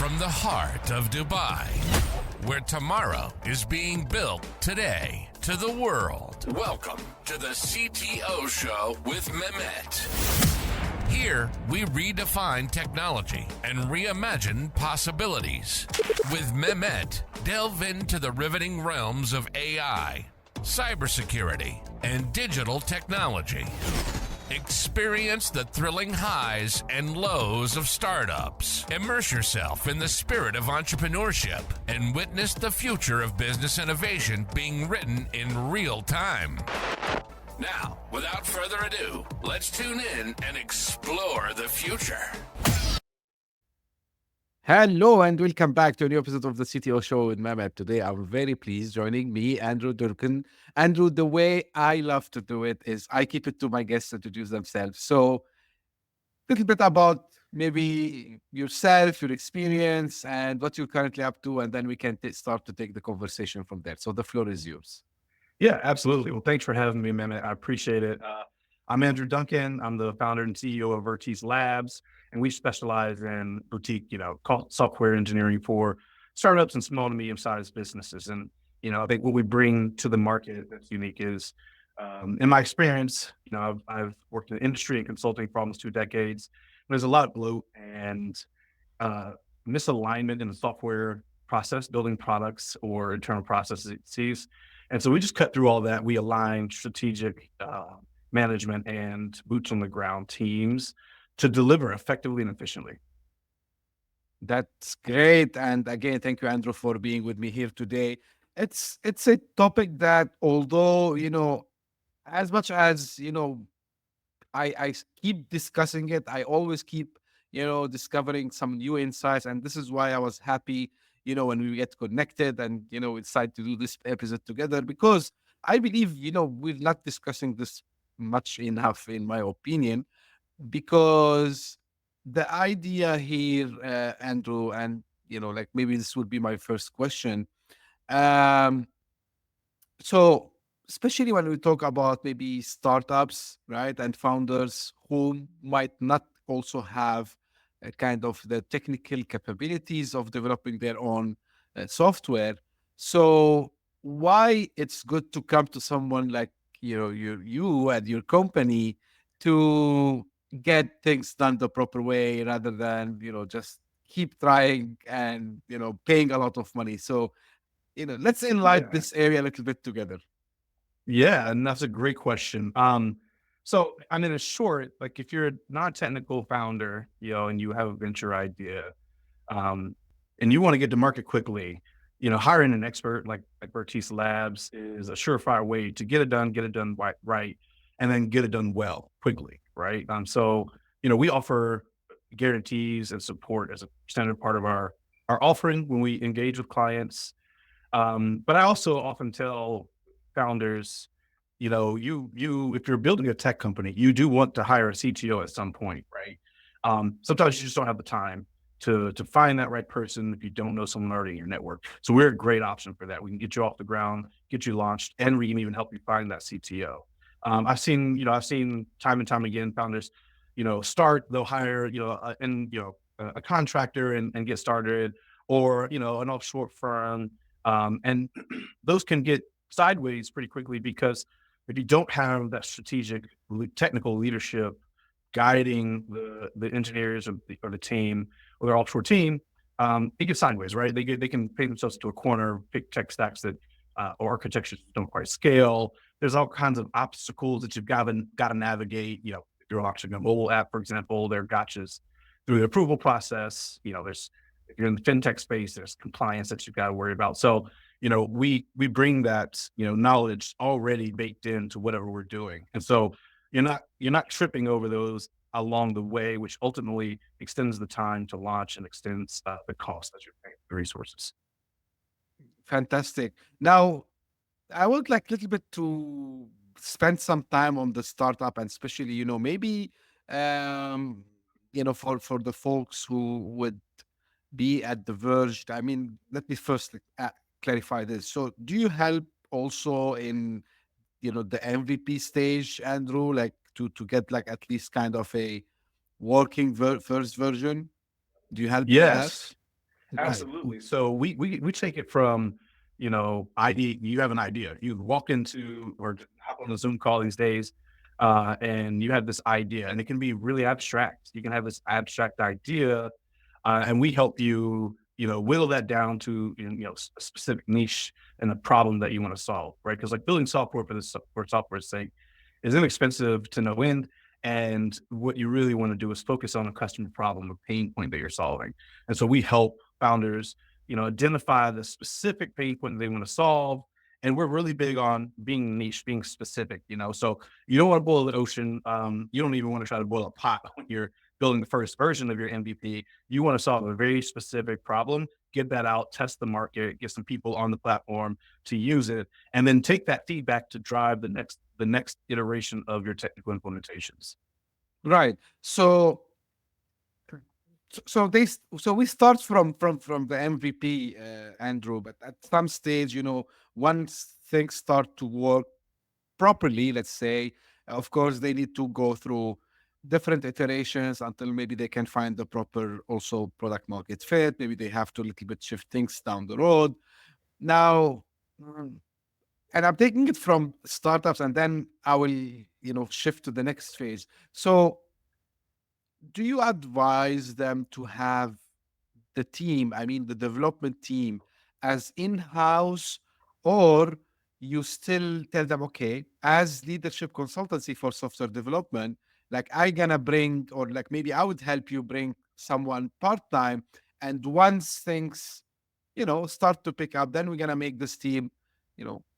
from the heart of Dubai, where tomorrow is being built today, to the world. Welcome to the CTO Show with Mehmet. Here, we redefine technology and reimagine possibilities. With Mehmet, delve into the riveting realms of AI, cybersecurity, and digital technology. Experience the thrilling highs and lows of startups. Immerse yourself in the spirit of entrepreneurship and witness the future of business innovation being written in real time. Now, without further ado, let's tune in and explore the future. Hello and welcome back to a new episode of the CTO Show with Mehmet. Today, I'm very pleased joining me, Andrew Duncan. Andrew, the way I love to do it is I keep it to my guests to introduce themselves. So, a little bit about maybe yourself, your experience, and what you're currently up to, and then we can start to take the conversation from there. So, the floor is yours. Yeah, absolutely. Well, thanks for having me, Mehmet. I appreciate it. I'm Andrew Duncan. I'm the founder and CEO of Vertice Labs, and we specialize in boutique, software engineering for startups and small to medium-sized businesses. And, I think what we bring to the market that's unique is, in my experience, I've worked in industry and consulting for almost 2 decades. There's a lot of bloat and misalignment in the software process, building products or internal processes. And so we just cut through all that. We align strategic management and boots on the ground teams to deliver effectively and efficiently. That's great. And again, thank you, Andrew, for being with me here today. It's a topic that, although, as much as, I keep discussing it, I always keep, discovering some new insights. And this is why I was happy, when we get connected and, we decide to do this episode together, because I believe, we're not discussing this much enough, in my opinion, because the idea here, Andrew, and, maybe this would be my first question. Um, so, especially when we talk about maybe startups, right, and founders who might not also have a kind of the technical capabilities of developing their own software. So, why it's good to come to someone like you and your company to get things done the proper way rather than just keep trying and paying a lot of money. So let's enlighten this area a little bit together. Yeah, and that's a great question. So I mean, in short, like if you're a non-technical founder, and you have a venture idea, and you want to get to market quickly, hiring an expert like Vertice Labs is a surefire way to get it done right, and then get it done well, quickly, right? So, we offer guarantees and support as a standard part of our offering when we engage with clients. But I also often tell founders, if you're building a tech company, you do want to hire a CTO at some point, right? Sometimes you just don't have the time to find that right person if you don't know someone already in your network. So we're a great option for that. We can get you off the ground, get you launched, and we can even help you find that CTO. I've seen time and time again, founders, they'll hire, a contractor and get started, or, an offshore firm. And those can get sideways pretty quickly because if you don't have that strategic technical leadership guiding the engineers or the team or their offshore team, it gets sideways, right? They can paint themselves into a corner, pick tech stacks that or architectures don't quite scale. There's all kinds of obstacles that you've got to navigate. If you're launching a mobile app, for example, there are gotchas through the approval process. If you're in the fintech space, there's compliance that you've got to worry about. So, we bring that, knowledge already baked into whatever we're doing. And so you're not tripping over those along the way, which ultimately extends the time to launch and extends the cost that you're paying for the resources. Fantastic. Now, I would like a little bit to spend some time on the startup, and especially, maybe, for the folks who would be at the verge. I mean, let me first clarify this. So, do you help also in, the MVP stage, Andrew, like to get like at least kind of a working first version? Do you help with that? Yes. Right. Absolutely. So we take it from, idea. You have an idea. You walk into or hop on a Zoom call these days, and you have this idea, and it can be really abstract. You can have this abstract idea, and we help you, whittle that down to a specific niche and a problem that you want to solve, right? Because like building software for software's sake is inexpensive to no end. And what you really want to do is focus on a customer problem or pain point that you're solving. And so we help founders, identify the specific pain point they want to solve. And we're really big on being niche, being specific, So you don't want to boil the ocean. You don't even want to try to boil a pot when you're building the first version of your MVP. You want to solve a very specific problem, get that out, test the market, get some people on the platform to use it, and then take that feedback to drive the next iteration of your technical implementations. Right. So we start from the MVP, Andrew, but at some stage, once things start to work properly, let's say, of course, they need to go through different iterations until maybe they can find the proper also product market fit. Maybe they have to a little bit shift things down the road. Now, mm, and I'm taking it from startups, and then I will, shift to the next phase. So, do you advise them to have the team, I mean the development team, as in-house, or you still tell them, okay, as leadership consultancy for software development, like I gonna bring, or like maybe I would help you bring someone part-time, and once things, start to pick up, then we're gonna make this team,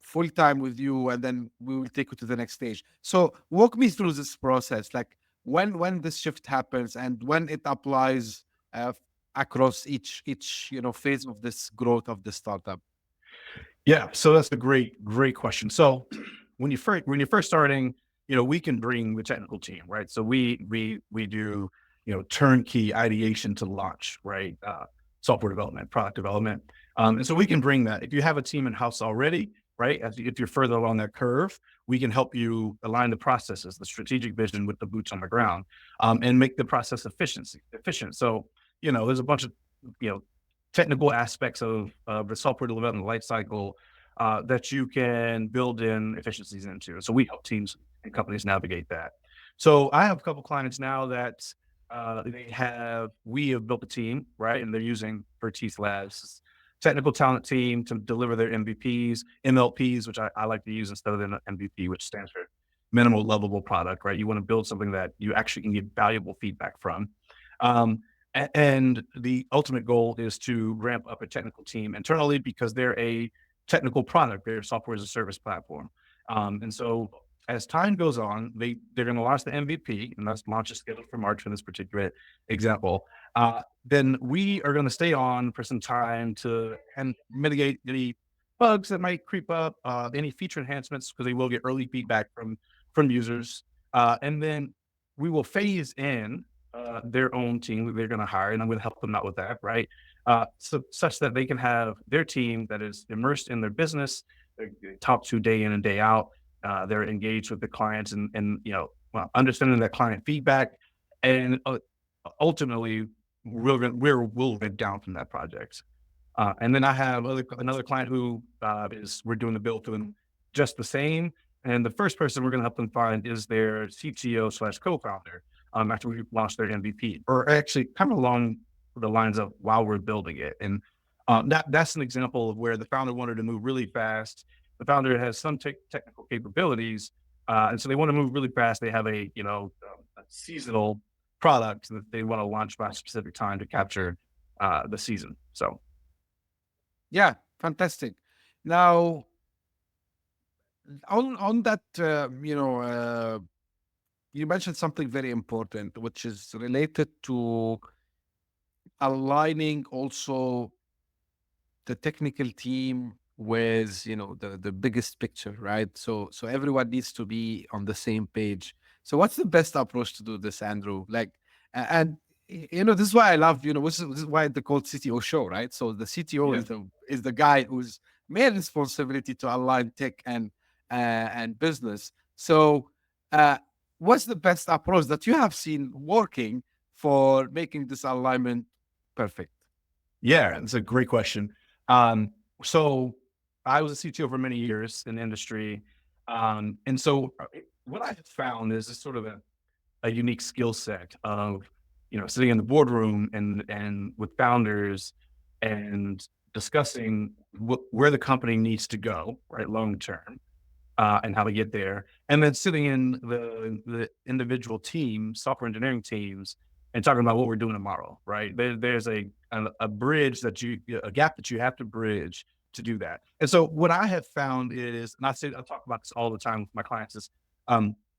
full-time with you, and then we will take you to the next stage. So walk me through this process, like when this shift happens and when it applies across each phase of this growth of the startup. Yeah, so that's a great question. So when you're first starting, we can bring the technical team, right? So we do turnkey ideation to launch, right? Software development, product development, and so we can bring that. If you have a team in house already, right? If you're further along that curve, we can help you align the processes, the strategic vision with the boots on the ground, and make the process efficient. So there's a bunch of you know technical aspects of the software development lifecycle that you can build in efficiencies into. So we help teams and companies navigate that. So I have a couple clients now that we have built a team, right? And they're using Vertice Labs technical talent team to deliver their MVPs, MLPs, which I like to use instead of the MVP, which stands for minimal lovable product, right? You want to build something that you actually can get valuable feedback from. Um, and the ultimate goal is to ramp up a technical team internally because they're a technical product. They're a software as a service platform. And so as time goes on, they're going to launch the MVP, and that's launch is scheduled for March in this particular example. Then we are going to stay on for some time to and mitigate any bugs that might creep up, any feature enhancements because they will get early feedback from users, and then we will phase in their own team that they're going to hire, and I'm going to help them out with that, right? So such that they can have their team that is immersed in their business, they talk to day in and day out. They're engaged with the clients and understanding that client feedback, and ultimately we'll get down from that project. And then I have another client who we're doing the build for them just the same. And the first person we're going to help them find is their CTO/co-founder after we launch their MVP, or actually kind of along the lines of while we're building it. And that's an example of where the founder wanted to move really fast. The founder has some technical capabilities, and so they want to move really fast. They have a seasonal product that they want to launch by a specific time to capture the season. So Yeah, fantastic. Now, on that, you mentioned something very important, which is related to aligning also the technical team with the biggest picture, right? So everyone needs to be on the same page. So what's the best approach to do this, Andrew? Like, and this is why I love, this is why they called CTO show, right? So the CTO yeah. is the guy whose main responsibility to align tech and business. So what's the best approach that you have seen working for making this alignment perfect? Yeah, it's a great question. So I was a CTO for many years in the industry. And so what I have found is this sort of a unique skill set of, sitting in the boardroom and with founders and discussing where the company needs to go, right, long term, and how to get there, and then sitting in the individual teams, software engineering teams, and talking about what we're doing tomorrow, right? There's a bridge a gap that you have to bridge to do that. And so what I have found is, and I talk about this all the time with my clients, is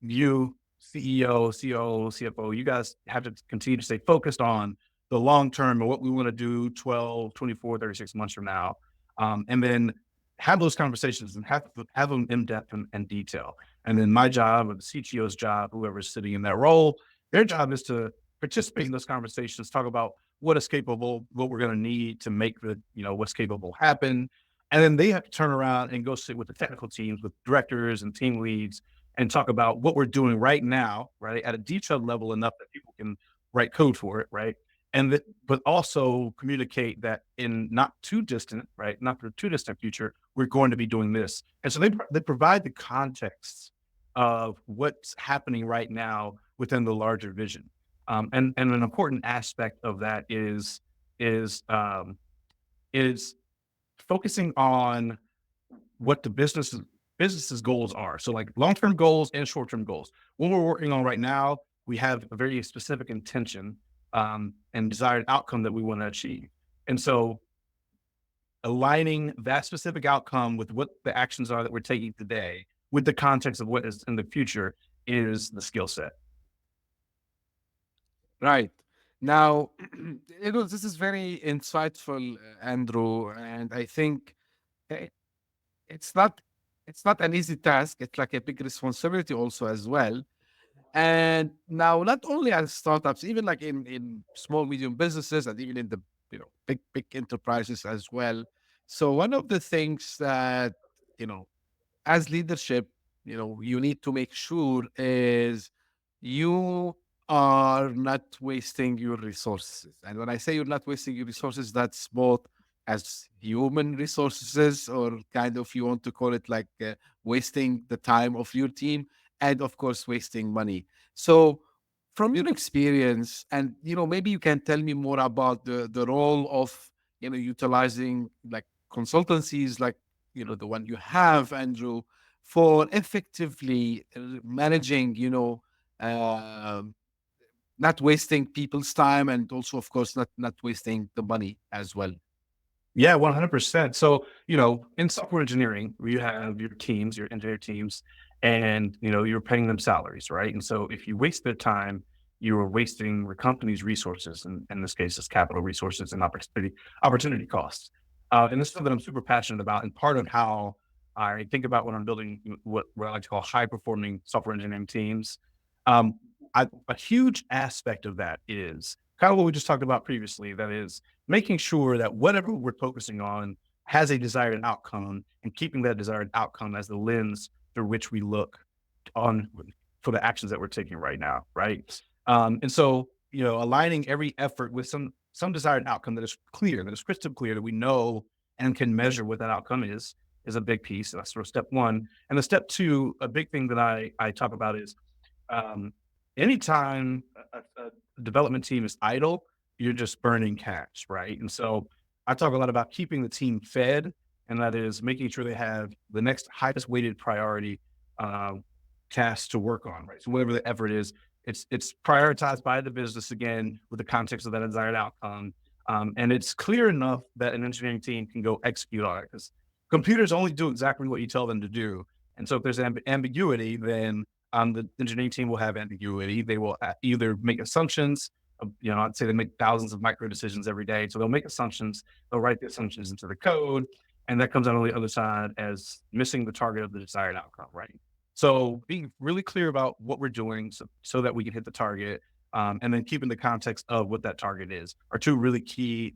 you, CEO, COO, CFO, you guys have to continue to stay focused on the long term and what we want to do 12, 24, 36 months from now. And then have those conversations and have them in depth and detail. And then my job, or the CTO's job, whoever's sitting in that role, their job is to participate in those conversations, talk about what is capable, what we're going to need to make what's capable happen. And then they have to turn around and go sit with the technical teams, with directors and team leads, and talk about what we're doing right now, right, at a detailed level enough that people can write code for it, right? But also communicate that in not too distant, right, not for too distant future, we're going to be doing this. And so they provide the context of what's happening right now within the larger vision. And an important aspect of that is focusing on what the business's goals are. So like long-term goals and short-term goals. What we're working on right now, we have a very specific intention and desired outcome that we want to achieve. And so aligning that specific outcome with what the actions are that we're taking today with the context of what is in the future is the skill set. Right. Now, this is very insightful, Andrew, and I think eh, it's not an easy task. It's like a big responsibility also as well. And now, not only as startups, even like in small medium businesses, and even in the big enterprises as well. So one of the things that you know as leadership, you need to make sure is you are not wasting your resources. And when I say you're not wasting your resources, that's both as human resources, or kind of, you want to call it like wasting the time of your team, and of course wasting money. So from your experience, and maybe you can tell me more about the role of utilizing like consultancies, like the one you have, Andrew, for effectively managing, um not wasting people's time, and also, of course, not wasting the money as well. Yeah, 100%. So, in software engineering, you have your teams, your engineer teams, and, you're paying them salaries, right? And so if you waste their time, you are wasting the company's resources. And in this case, it's capital resources and opportunity costs. And this is something I'm super passionate about. And part of how I think about when I'm building what I like to call high performing software engineering teams. Um, a huge aspect of that is kind of what we just talked about previously. That is making sure that whatever we're focusing on has a desired outcome, and keeping that desired outcome as the lens through which we look on for the actions that we're taking right now, right? And so, aligning every effort with some desired outcome that is clear, that is crystal clear, that we know and can measure what that outcome is a big piece. That's sort of step one. And the step two, a big thing that I talk about is um, anytime a development team is idle, you're just burning cash, right? And so I talk a lot about keeping the team fed, and that is making sure they have the next highest weighted priority task to work on, right? So whatever the effort is, it's prioritized by the business again with the context of that desired outcome, and it's clear enough that an engineering team can go execute on it, because computers only do exactly what you tell them to do. And so if there's ambiguity, then the engineering team will have ambiguity. They will either make assumptions. I'd say they make thousands of micro decisions every day. So they'll make assumptions. They'll write the assumptions into the code, and that comes out on the other side as missing the target of the desired outcome, right? So being really clear about what we're doing so that we can hit the target, and then keeping the context of what that target is, are two really key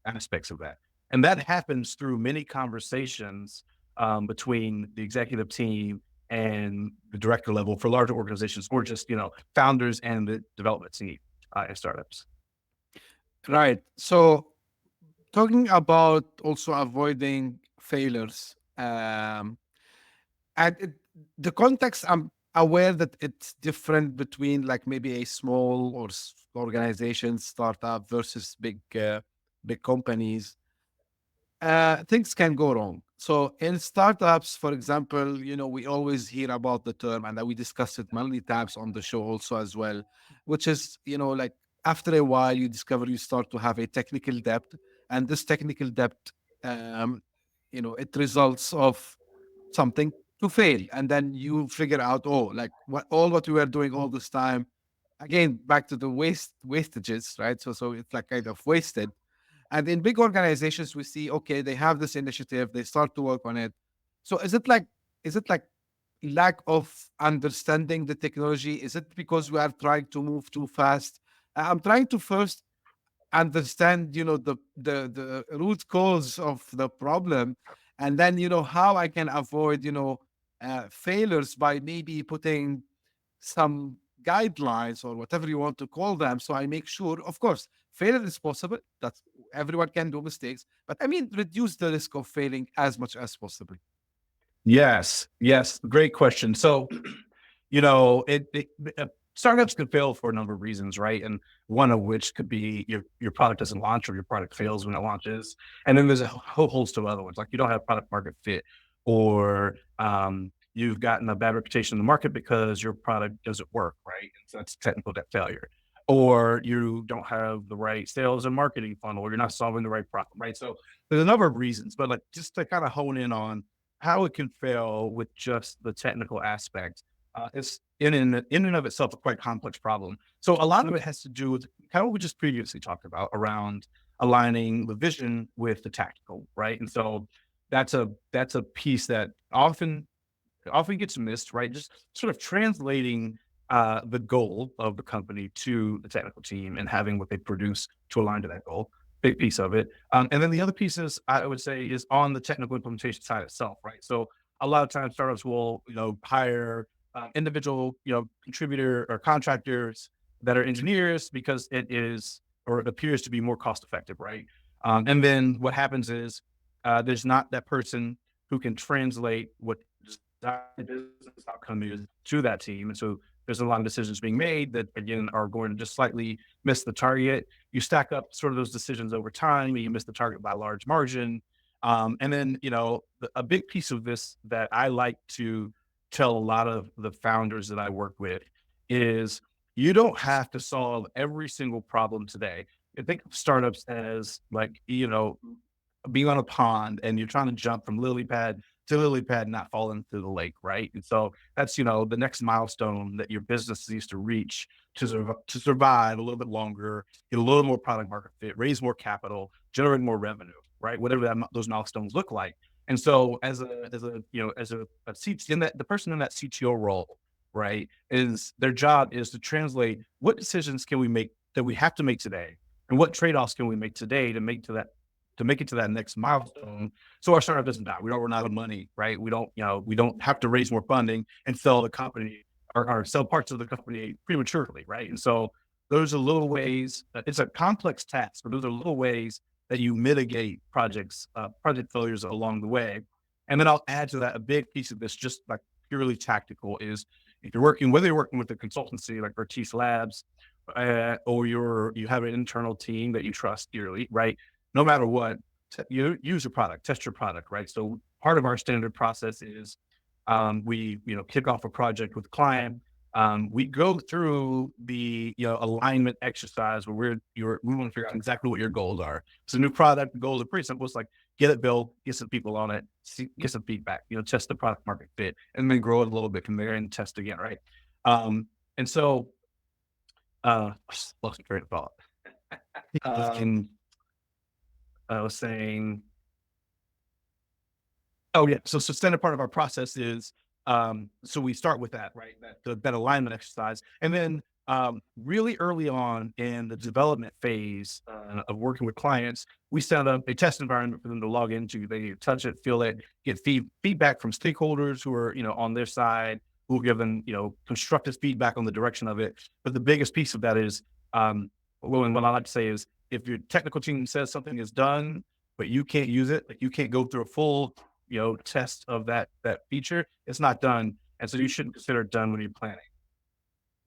aspects of that. And that happens through many conversations between the executive team and the director level for larger organizations, or just, founders and the development team in startups. Right. So talking about also avoiding failures. And the context, I'm aware that it's different between like maybe a small or organization, startup versus big companies. Things can go wrong. So in startups, for example, we always hear about the term, and we discussed it many times on the show also as well, which is, like after a while, you discover you start to have a technical debt, and this technical debt, um, it results of something to fail, and then you figure out, oh, like what we were doing all this time, again back to the wastages, right? So it's like kind of wasted. And in big organizations, we see, okay, they have this initiative, they start to work on it. So is it like lack of understanding the technology? Is it because we are trying to move too fast? I'm trying to first understand, the root cause of the problem, and then how I can avoid, failures by maybe putting some guidelines or whatever you want to call them. So I make sure, of course, failure is possible. That's everyone can do mistakes, but I mean, reduce the risk of failing as much as possible. Yes, yes, great question. So, startups could fail for a number of reasons, right? And one of which could be your product doesn't launch or your product fails when it launches. And then there's a whole host of other ones, like you don't have product market fit, or you've gotten a bad reputation in the market because your product doesn't work, right? And so that's technical debt failure. Or you don't have the right sales and marketing funnel, or you're not solving the right problem, right? So there's a number of reasons, but like just to kind of hone in on how it can fail with just the technical aspect. It's in and of itself a quite complex problem. So a lot of it has to do with kind of what we just previously talked about around aligning the vision with the tactical, right? And so that's a piece that often gets missed, right? Just sort of translating the goal of the company to the technical team and having what they produce to align to that goal. Big piece of it. And then the other pieces I would say is on the technical implementation side itself, right? So a lot of times startups will, hire individual, contributor or contractors that are engineers because it is or it appears to be more cost effective, right? And then what happens is there's not that person who can translate what business outcome is to that team. And so there's a lot of decisions being made that again are going to just slightly miss the target. You stack up sort of those decisions over time, and you miss the target by a large margin. And then, a big piece of this that I like to tell a lot of the founders that I work with is you don't have to solve every single problem today. I think of startups as like, being on a pond and you're trying to jump from lily pad to lily pad, not fall into the lake, right? And so that's the next milestone that your business needs to reach to survive a little bit longer, get a little more product market fit, raise more capital, generate more revenue, right? Whatever those milestones look like. And so as a CT, in that the person in that CTO role, right, is their job is to translate what decisions can we make that we have to make today, and what trade offs can we make today to make it to that next milestone so our startup doesn't die. We don't run out of money, right? We don't have to raise more funding and sell the company or sell parts of the company prematurely, right? And so those are little ways. It's a complex task, but those are little ways that you mitigate project failures along the way. And then I'll add to that a big piece of this, just like purely tactical, is whether you're working with a consultancy like Vertice Labs, or you have an internal team that you trust dearly, right? No matter what, you use your product, test your product, right? So part of our standard process is we, kick off a project with the client. We go through the, alignment exercise where we want to figure out exactly what your goals are. It's a new product. The goals are pretty simple. It's like get it built, get some people on it, get some feedback, test the product market fit, and then grow it a little bit from there and test again, right? And so, lost train of thought. Um, I was saying, oh yeah. So standard part of our process is, so we start with that, right? That alignment exercise. And then really early on in the development phase of working with clients, we set up a test environment for them to log into. They touch it, feel it, get feedback from stakeholders who are, on their side, who will give them, constructive feedback on the direction of it. But the biggest piece of that is, what I like to say is if your technical team says something is done, but you can't use it, like you can't go through a full, test of that feature, it's not done. And so you shouldn't consider it done when you're planning.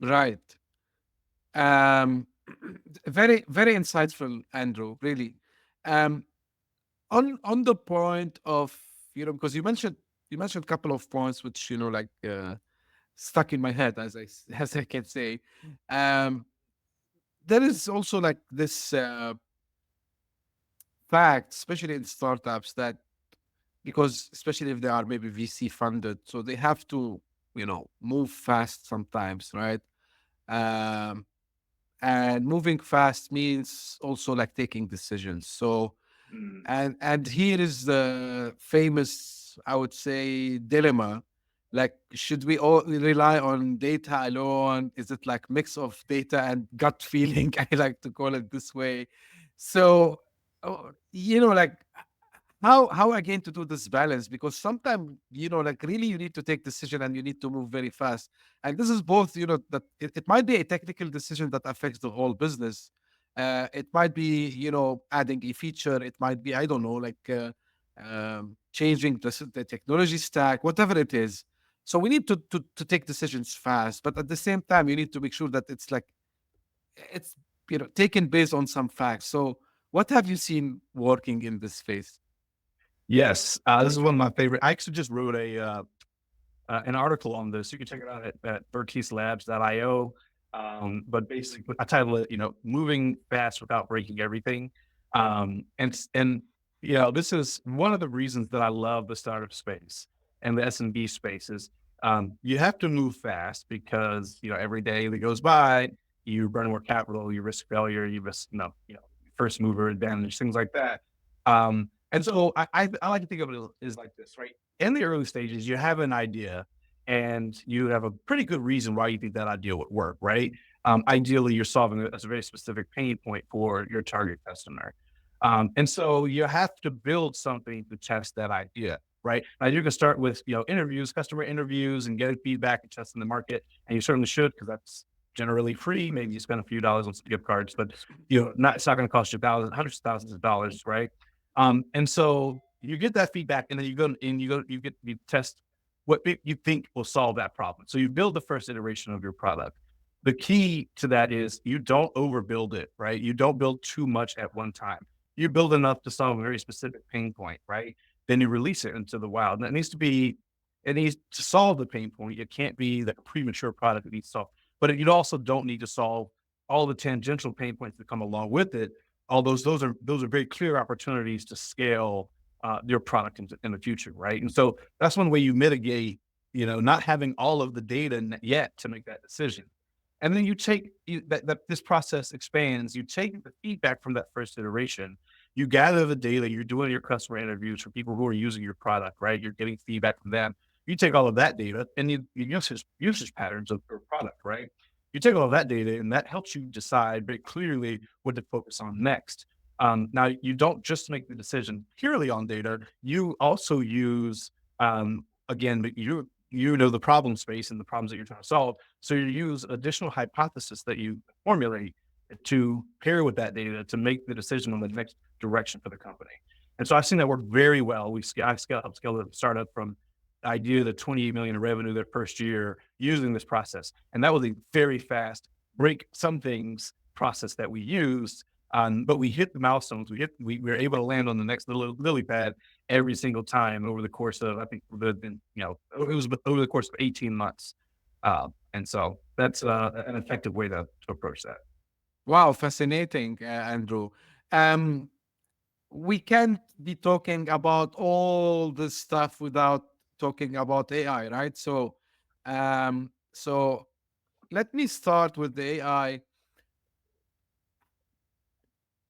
Right. Um, very, very insightful, Andrew. Really. Um, on the point of, because you mentioned a couple of points which like stuck in my head, as I can say. Um, there is also like this fact, especially in startups, that because especially if they are maybe VC funded, so they have to move fast sometimes, right? Um, and moving fast means also like taking decisions. So Mm. and here is the famous, I would say, dilemma. Like, should we all rely on data alone? Is it like mix of data and gut feeling? I like to call it this way. So, like how again to do this balance, because sometimes like really you need to take decision and you need to move very fast, and this is both, that it might be a technical decision that affects the whole business. It might be adding a feature, it might be, I don't know, like changing the technology stack, whatever it is. So we need to take decisions fast, but at the same time you need to make sure that it's like it's taken based on some facts. So what have you seen working in this phase? Yes, this is one of my favorite. I actually just wrote an article on this. You can check it out at verticelabs.io. But basically, I title it, "Moving Fast Without Breaking Everything." And this is one of the reasons that I love the startup space and the SMB space is you have to move fast because every day that goes by, you burn more capital, you risk failure, you risk first mover advantage, things like that. And so I like to think of it as like this, right? In the early stages, you have an idea and you have a pretty good reason why you think that idea would work, right? Ideally, you're solving a very specific pain point for your target customer. And so you have to build something to test that idea, right? Now you can start with, interviews, customer interviews and getting feedback and testing the market. And you certainly should, because that's generally free. Maybe you spend a few dollars on some gift cards, but it's not going to cost you thousands, hundreds of thousands of dollars, right? And so you get that feedback, and then you test what you think will solve that problem. So you build the first iteration of your product. The key to that is you don't overbuild it, right? You don't build too much at one time. You build enough to solve a very specific pain point, right? Then you release it into the wild. And it needs to solve the pain point. It can't be the premature product that needs to solve, but you also don't need to solve all the tangential pain points that come along with it. All those are very clear opportunities to scale your product in the future, right? And so that's one way you mitigate, not having all of the data yet to make that decision. And then that this process expands. You take the feedback from that first iteration, you gather the data, you're doing your customer interviews for people who are using your product, right? You're getting feedback from them. You take all of that data and you usage patterns of your product, right? You take all of that data and that helps you decide very clearly what to focus on next. Now, you don't just make the decision purely on data. You also use, again, but you know the problem space and the problems that you're trying to solve. So you use additional hypothesis that you formulate to pair with that data to make the decision on the next direction for the company. And so I've seen that work very well. I've helped scale the startup from idea to 28 million in revenue their first year using this process. And that was a very fast break some things process that we used. But we hit the milestones. We were able to land on the next little lily pad every single time over the course of, I think, it was over the course of 18 months. And so that's an effective way to approach that. Wow, fascinating, Andrew. Um, we can't be talking about all this stuff without talking about AI, right? So let me start with the AI.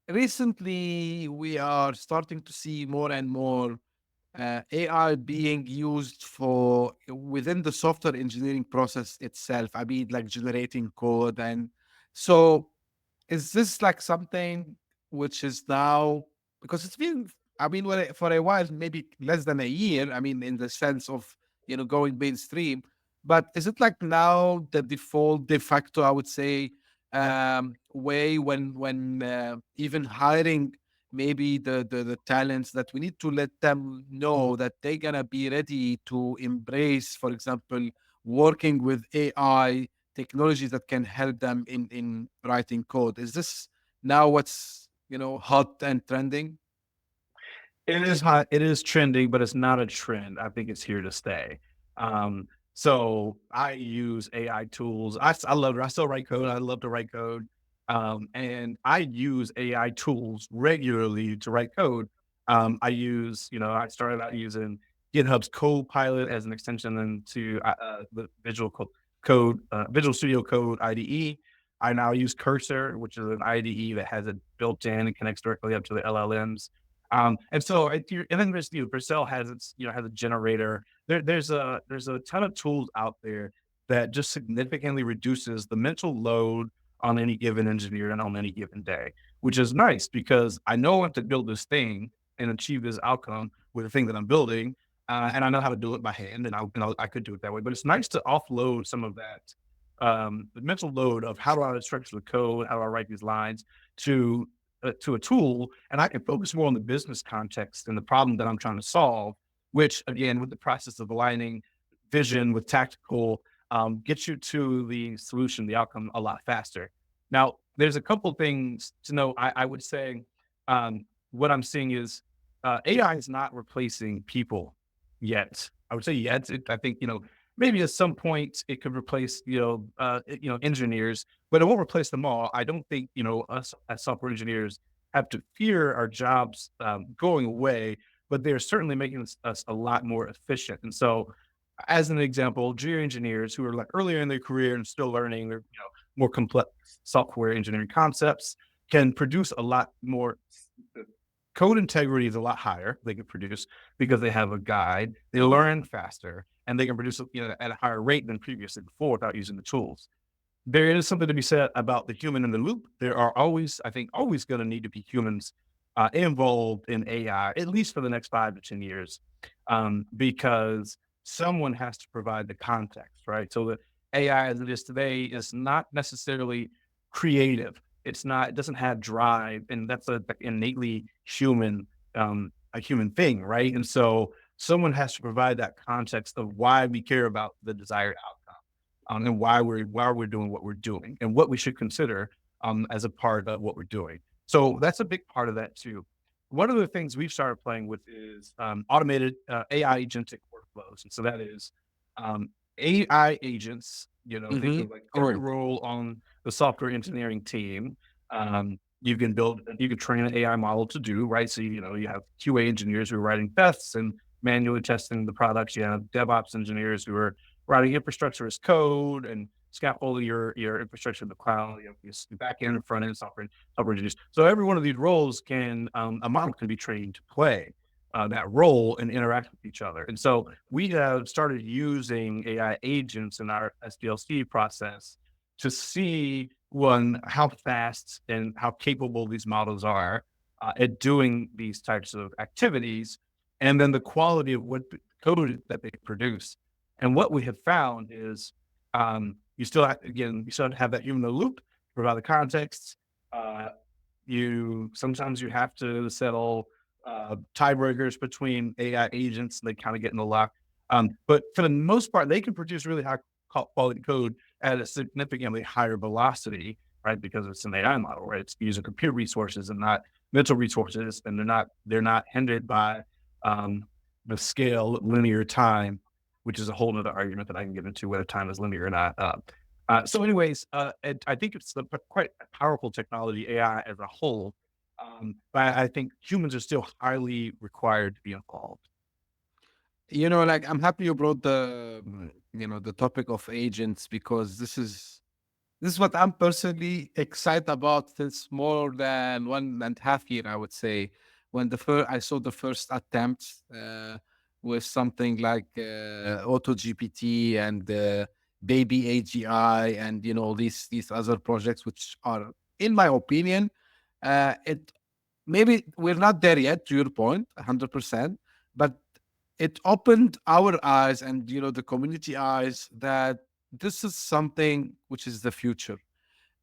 Recently, we are starting to see more and more AI being used for within the software engineering process itself. I mean, like generating code, and so is this like something which is now, because it's been, I mean, for a while, maybe less than a year, I mean, in the sense of, going mainstream, but is it like now the default de facto, I would say, way when even hiring maybe the talents, that we need to let them know that they're gonna be ready to embrace, for example, working with AI technologies that can help them in writing code. Is this now what's hot and trending? It is hot. It is trending, but it's not a trend. I think it's here to stay. So I use AI tools. I love it. I still write code. I love to write code. And I use AI tools regularly to write code. I started out using GitHub's Copilot as an extension into the Visual Studio Code IDE. I now use Cursor, which is an IDE that has it built in and connects directly up to the LLMs. And so, and then Vercel has has a generator. There's a ton of tools out there that just significantly reduces the mental load on any given engineer and on any given day, which is nice because I know I have to build this thing and achieve this outcome with the thing that I'm building, and I know how to do it by hand, and I could do it that way. But it's nice to offload some of that the mental load of how do I structure the code, how do I write these lines to a tool, and I can focus more on the business context and the problem that I'm trying to solve, which again, with the process of aligning vision with tactical, gets you to the solution, the outcome a lot faster. Now, there's a couple things to know. I would say what I'm seeing is AI is not replacing people yet. I would say yet. I think maybe at some point it could replace engineers, but it won't replace them all. I don't think us as software engineers have to fear our jobs going away, but they're certainly making us a lot more efficient. And so, as an example, junior engineers who are like earlier in their career and still learning their more complex software engineering concepts can produce a lot more. Code integrity is a lot higher. They can produce because they have a guide. They learn faster and they can produce at a higher rate than previously before without using the tools. There is something to be said about the human in the loop. There are always, I think, always going to need to be humans involved in AI, at least for the next 5 to 10 years, because someone has to provide the context, right? So the AI as it is today is not necessarily creative. It doesn't have drive, and that's like innately a human thing, right? And so someone has to provide that context of why we care about the desired outcome and why we're doing what we're doing and what we should consider as a part of what we're doing. So that's a big part of that too. One of the things we've started playing with is automated AI agentic workflows, and so that is AI agents. Think Mm-hmm. of like every role on the software engineering team. You can train an AI model to do right. So you have QA engineers who are writing tests and manually testing the products. You have DevOps engineers who are writing infrastructure as code and scaffolding your infrastructure in the cloud. You have your back end and front end software engineers. So every one of these roles a model can be trained to play that role and interact with each other. And so we have started using AI agents in our SDLC process to see how fast and how capable these models are at doing these types of activities, and then the quality of what code that they produce. And what we have found is you still have to have that human in the loop, provide the context. Sometimes you have to settle tiebreakers between AI agents. They kind of get in the lock. But for the most part, they can produce really high quality code at a significantly higher velocity, right? Because it's an AI model, right? It's using compute resources and not mental resources, and they're not hindered by the scale linear time, which is a whole nother argument that I can get into whether time is linear or not. So anyways, I think it's quite a powerful technology, AI as a whole. But I think humans are still highly required to be involved. Like, I'm happy you brought the topic of agents, because this is what I'm personally excited about since more than 1.5 years, I would say, when I saw the first attempt with something like Auto GPT and Baby AGI, and these other projects, which are, in my opinion, it maybe we're not there yet, to your point, 100%, but it opened our eyes and the community eyes, that this is something which is the future.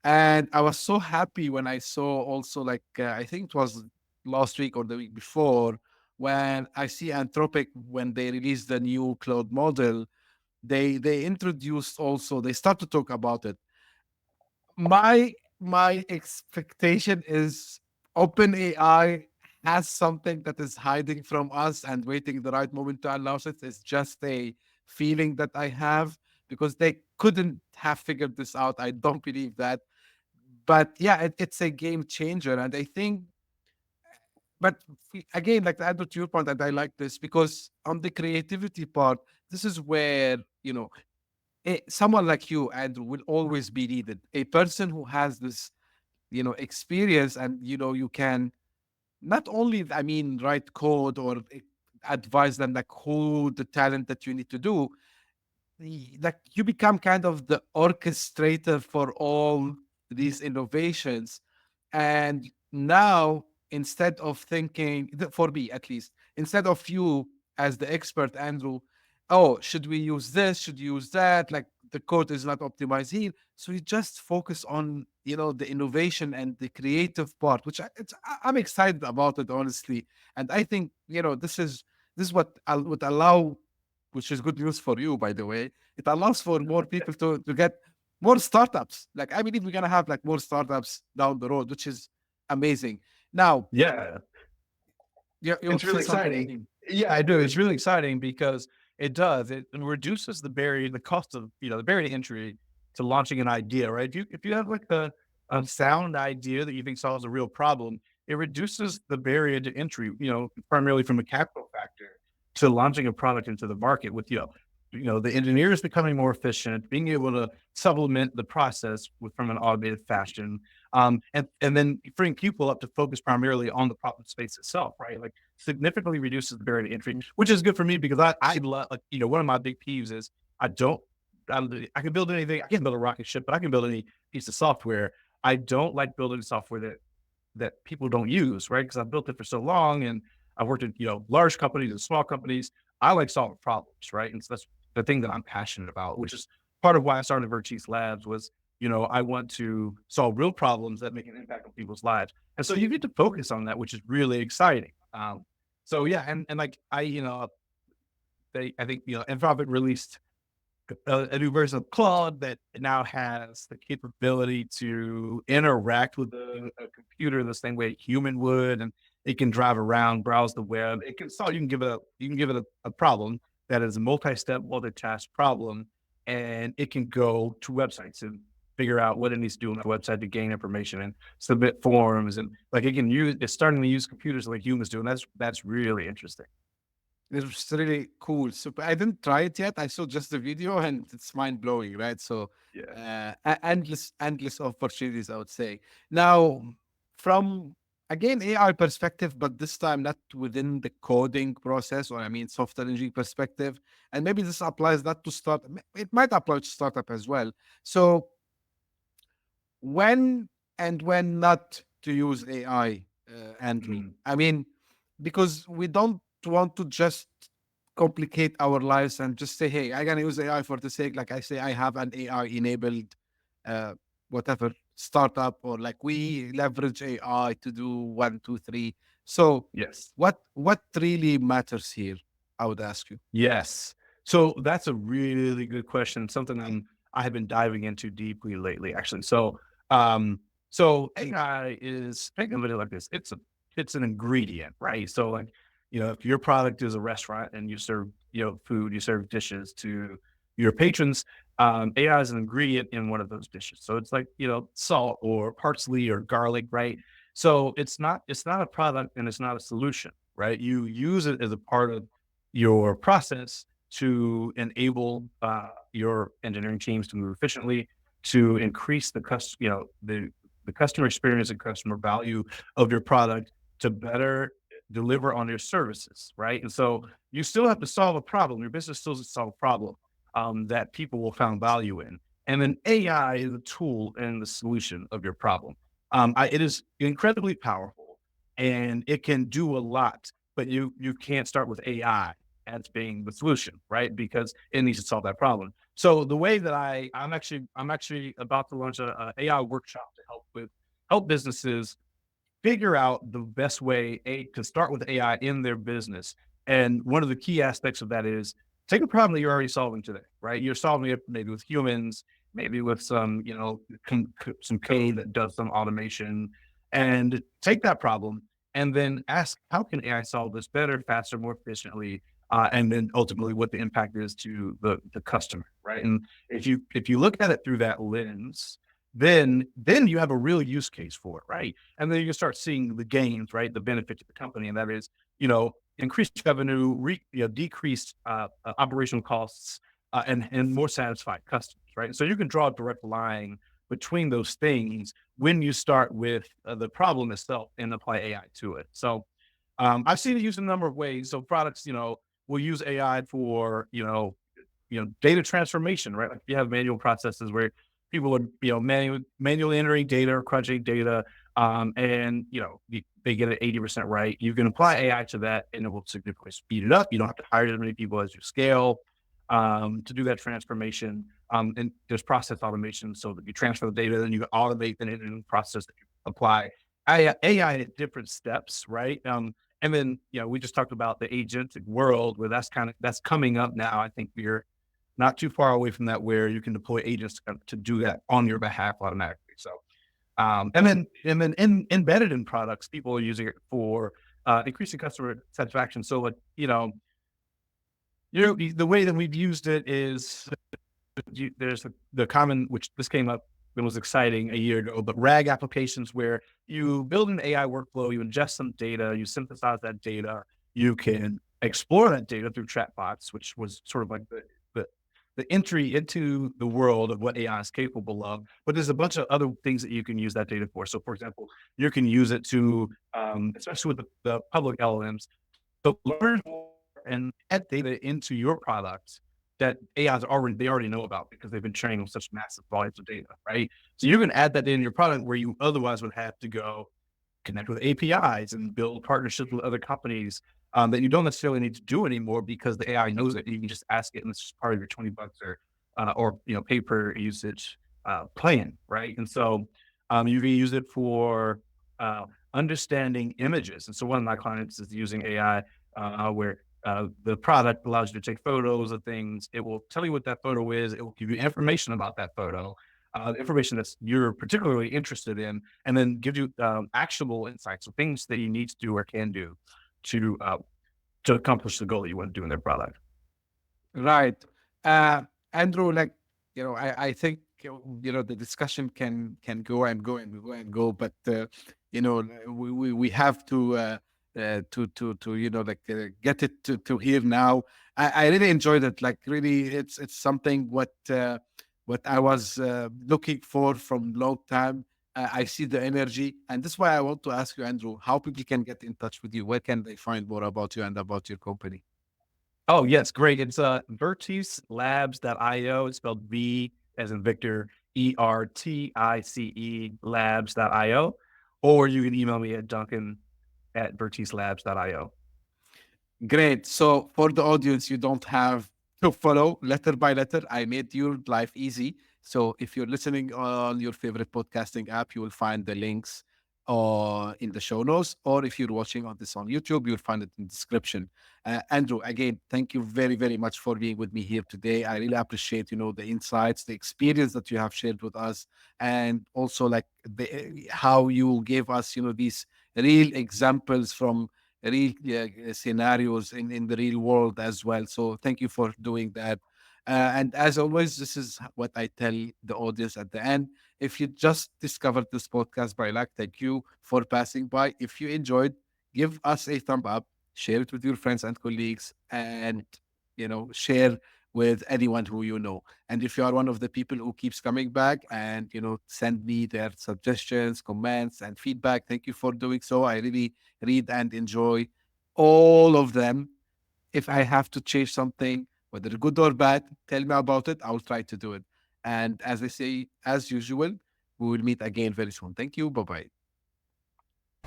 And I was so happy when I saw also like I think it was last week or the week before when I see Anthropic when they released the new cloud model, they introduced also they start to talk about it. My expectation is OpenAI has something that is hiding from us and waiting the right moment to announce it. It's just a feeling that I have because they couldn't have figured this out. I don't believe that. But yeah, it's a game changer. And I think, but again, like to add to your point, and I like this because on the creativity part, this is where, someone like you, Andrew, will always be needed. A person who has this experience and you can not only I mean write code or advise them like who the talent that you need to do, like you become kind of the orchestrator for all these innovations. And now, instead of thinking, for me at least, instead of you as the expert, Andrew, oh, should we use this? Should you use that? Like the code is not optimized here. So you just focus on, the innovation and the creative part, which I'm excited about it, honestly. And I think, this is what would allow, which is good news for you, by the way. It allows for more people to get more startups. Like I believe we're gonna have like more startups down the road, which is amazing. Now, Yeah. you want It's to say really something? exciting. Yeah, I do. It's really exciting because it reduces the cost of, the barrier to entry to launching an idea, right? If you have like a sound idea that you think solves a real problem, it reduces the barrier to entry, primarily from a capital factor to launching a product into the market with, the engineers becoming more efficient, being able to supplement the process from an automated fashion, and then freeing people up to focus primarily on the problem space itself, right? Like significantly reduces the barrier to entry, which is good for me because I love, like, one of my big peeves is I don't, I can build anything. I can build a rocket ship, but I can build any piece of software. I don't like building software that people don't use, right? Because I've built it for so long and I've worked at, large companies and small companies. I like solving problems, right? And so that's the thing that I'm passionate about, which is part of why I started Vertice Labs was, I want to solve real problems that make an impact on people's lives. And so you get to focus on that, which is really exciting. So yeah, and like I think, Anthropic released a new version of Claude that now has the capability to interact with a computer the same way a human would, and it can drive around, browse the web. It can solve. You can give it a problem that is a multi-step, multi-task problem, and it can go to websites and figure out what it needs to do on the website to gain information and submit forms, and like it's starting to use computers like humans do, and that's really interesting. It's really cool. So I didn't try it yet. I saw just the video and it's mind blowing, right? So Yeah. endless opportunities, I would say. Now, from again AI perspective, but this time not within the coding process, or I mean software engineering perspective. And maybe this applies not to start. It might apply to startup as well. So when and when not to use AI, Andrew? Mhm. I mean, because we don't want to just complicate our lives and just say, hey, I'm going to use AI for the sake, like I say, I have an AI enabled, uh, whatever startup, or like we leverage AI to do one, two, three. So, Yes. what really matters here? I would ask you. Yes. So that's a really good question. Something I have been diving into deeply lately, actually. Um, so AI is, think of it like this. It's an ingredient, right? So like, if your product is a restaurant and you serve, food, you serve dishes to your patrons, AI is an ingredient in one of those dishes. So it's like, salt or parsley or garlic, right? So it's not a product and it's not a solution, right? You use it as a part of your process to enable your engineering teams to move efficiently, to increase the customer experience and customer value of your product, to better deliver on your services, right? And so you still have to solve a problem. Your business still has to solve a problem that people will find value in. And then AI is a tool and the solution of your problem. It is incredibly powerful and it can do a lot, but you can't start with AI as being the solution, right? Because it needs to solve that problem. So the way that I'm actually about to launch a AI workshop to help businesses figure out the best way to start with AI in their business. And one of the key aspects of that is take a problem that you're already solving today, right? You're solving it maybe with humans, maybe with some, some code that does some automation, and take that problem and then ask, how can AI solve this better, faster, more efficiently? And then ultimately what the impact is to the customer, right? And if you look at it through that lens, then you have a real use case for it, right? And then you start seeing the gains, right? The benefit to the company, and that is, increased revenue, decreased operational costs, and more satisfied customers, right? So you can draw a direct line between those things when you start with the problem itself and apply AI to it. So I've seen it used in a number of ways. So products, will use AI for, data transformation, right? Like if you have manual processes where people would, manually entering data or crunching data, and they get it 80% right. You can apply AI to that, and it will significantly speed it up. You don't have to hire as many people as you scale to do that transformation. And there's process automation, so that you transfer the data, then you automate the in process that you apply AI at different steps, right? And then we just talked about the agentic world, where that's coming up now. I think we're not too far away from that, where you can deploy agents to do that on your behalf automatically. So, and then embedded in products, people are using it for increasing customer satisfaction. So, like, the way that we've used it is there's the common, which this came up and was exciting a year ago, but RAG applications, where you build an AI workflow, you ingest some data, you synthesize that data, you can explore that data through chatbots, which was sort of like the entry into the world of what AI is capable of. But there's a bunch of other things that you can use that data for. So, for example, you can use it to, especially with the public LLMs, to learn more and add data into your product that they already know about, because they've been trained on such massive volumes of data, right? So you can add that in your product, where you otherwise would have to go connect with APIs and build partnerships with other companies that you don't necessarily need to do anymore, because the AI knows it. You can just ask it, and it's just part of your $20 or pay per usage plan, right? And so you can use it for understanding images. And so one of my clients is using AI where the product allows you to take photos of things. It will tell you what that photo is. It will give you information about that photo, information that you're particularly interested in, and then give you actionable insights, so things that you need to do or can do to accomplish the goal that you want to do in their product. Right. Andrew, like, I think, the discussion can go and go and go and go, but, we have to get it to here now. I really enjoyed it. Like, really, it's something what I was looking for from long time. I see the energy, and that's why I want to ask you, Andrew, how people can get in touch with you. Where can they find more about you and about your company? Oh, yes, great. It's Vertice Labs.io. It's spelled V as in Victor, ERTICE labs.io. Or you can email me at Duncan@verticelabs.io. Great. So for the audience, you don't have to follow letter by letter. I made your life easy. So if you're listening on your favorite podcasting app, you will find the links in the show notes. Or if you're watching on this on YouTube, you'll find it in the description. Andrew, again, thank you very, very much for being with me here today. I really appreciate, the insights, the experience that you have shared with us, and also like how you gave us, these real examples from real scenarios in the real world as well. So thank you for doing that. And as always, this is what I tell the audience at the end. If you just discovered this podcast by luck, thank you for passing by. If you enjoyed, give us a thumb up, share it with your friends and colleagues, and share with anyone who you know. And if you are one of the people who keeps coming back and send me their suggestions, comments, and feedback, thank you for doing so. I really read and enjoy all of them. If I have to change something, whether good or bad, tell me about it. I will try to do it. And as I say, as usual, we will meet again very soon. Thank you. Bye-bye.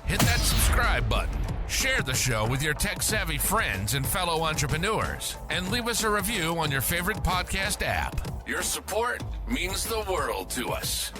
Hit that subscribe button, share the show with your tech-savvy friends and fellow entrepreneurs, and leave us a review on your favorite podcast app. Your support means the world to us.